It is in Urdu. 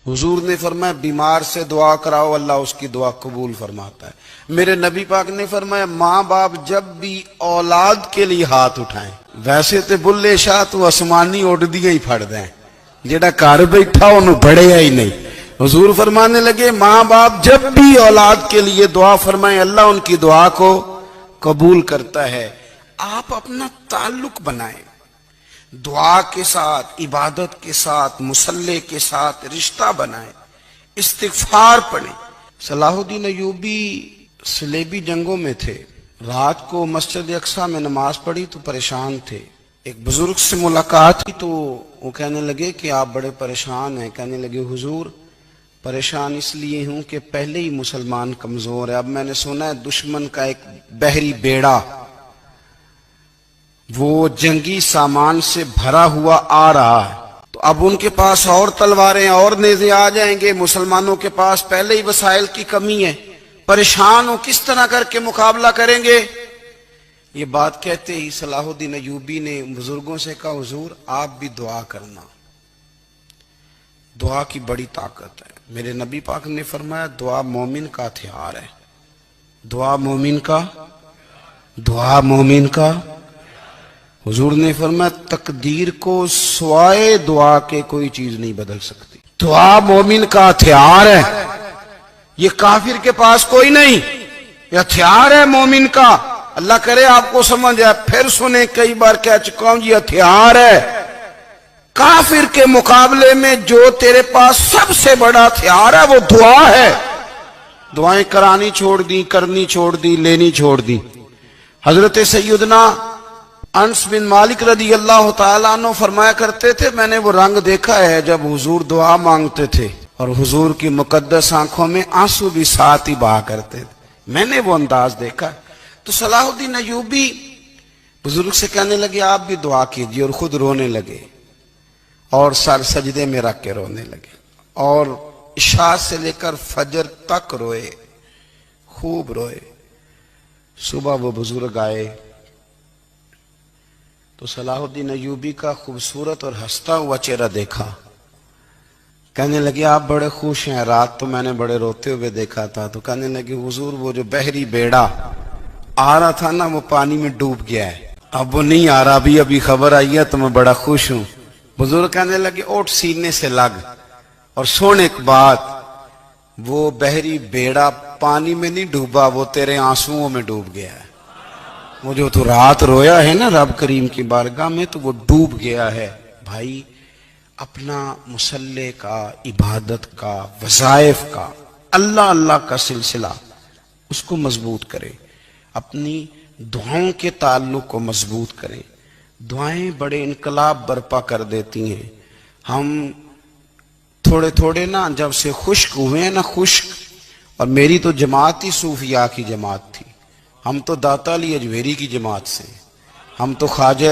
حضور نے فرمایا بیمار سے دعا کراؤ اللہ اس کی دعا قبول فرماتا ہے۔ میرے نبی پاک نے فرمایا ماں باپ جب بھی اولاد کے لیے ہاتھ اٹھائیں، ویسے تے بلے شاہ تو آسمانی اڈدیاں ہی پھڑ دیں، جیڑا گھر بیٹھا انہوں بڑھیا ہی نہیں۔ حضور فرمانے لگے ماں باپ جب بھی اولاد کے لیے دعا فرمائیں اللہ ان کی دعا کو قبول کرتا ہے۔ آپ اپنا تعلق بنائیں، دعا کے ساتھ، عبادت کے ساتھ، مصلی کے ساتھ رشتہ بنائیں، استغفار پڑھیں۔ صلاح الدین ایوبی صلیبی جنگوں میں تھے، رات کو مسجد اقصی میں نماز پڑھی تو پریشان تھے۔ ایک بزرگ سے ملاقات کی تو وہ کہنے لگے کہ آپ بڑے پریشان ہیں۔ کہنے لگے حضور پریشان اس لیے ہوں کہ پہلے ہی مسلمان کمزور ہے، اب میں نے سنا ہے دشمن کا ایک بحری بیڑا وہ جنگی سامان سے بھرا ہوا آ رہا ہے، تو اب ان کے پاس اور تلواریں اور نیزے آ جائیں گے، مسلمانوں کے پاس پہلے ہی وسائل کی کمی ہے، پریشان ہو کس طرح کر کے مقابلہ کریں گے۔ یہ بات کہتے ہی صلاح الدین ایوبی نے بزرگوں سے کہا حضور آپ بھی دعا کرنا، دعا کی بڑی طاقت ہے۔ میرے نبی پاک نے فرمایا دعا مومن کا ہتھیار ہے، دعا مومن کا۔ حضور نے فرمایا تقدیر کو سوائے دعا کے کوئی چیز نہیں بدل سکتی، دعا مومن کا ہتھیار ہے، یہ کافر کے پاس کوئی نہیں، یہ ہتھیار ہے مومن کا۔ اللہ کرے آپ کو سمجھ آئے، پھر سنیں، کئی بار کہہ چکا ہوں یہ ہتھیار ہے۔ کافر کے مقابلے میں جو تیرے پاس سب سے بڑا ہتھیار ہے وہ دعا ہے۔ دعائیں کرانی چھوڑ دی، کرنی چھوڑ دی، لینی چھوڑ دی۔ حضرت سیدنا انس بن مالک رضی اللہ تعالیٰ عنہ فرمایا کرتے تھے میں نے وہ رنگ دیکھا ہے جب حضور دعا مانگتے تھے اور حضور کی مقدس آنکھوں میں آنسو بھی ساتھ ہی بہا کرتے تھے، میں نے وہ انداز دیکھا۔ تو صلاح الدین ایوبی بزرگ سے کہنے لگے آپ بھی دعا کیجیے، اور خود رونے لگے اور سر سجدے میں رکھ کے رونے لگے، اور عشاء سے لے کر فجر تک روئے، خوب روئے۔ صبح وہ بزرگ آئے تو صلاح الدین ایوبی کا خوبصورت اور ہنستا ہوا چہرہ دیکھا، کہنے لگے آپ بڑے خوش ہیں، رات تو میں نے بڑے روتے ہوئے دیکھا تھا۔ تو کہنے لگے حضور وہ جو بحری بیڑا آ رہا تھا نا وہ پانی میں ڈوب گیا ہے، اب وہ نہیں آ رہا، ابھی خبر آئی ہے تو میں بڑا خوش ہوں۔ بزرگ کہنے لگے اوٹ سینے سے لگ اور سن ایک بات، وہ بحری بیڑا پانی میں نہیں ڈوبا، وہ تیرے آنسوؤں میں ڈوب گیا ہے۔ وہ جو تو رات رویا ہے نا رب کریم کی بارگاہ میں تو وہ ڈوب گیا ہے۔ بھائی اپنا مصلی کا، عبادت کا، وظائف کا، اللہ کا سلسلہ اس کو مضبوط کرے، اپنی دعاؤں کے تعلق کو مضبوط کرے۔ دعائیں بڑے انقلاب برپا کر دیتی ہیں۔ ہم تھوڑے نا جب سے خشک ہوئے ہیں نا، خشک، اور میری تو جماعت ہی صوفیاء کی جماعت تھی، ہم تو داتا علی اجویری کی جماعت سے، ہم تو خواجہ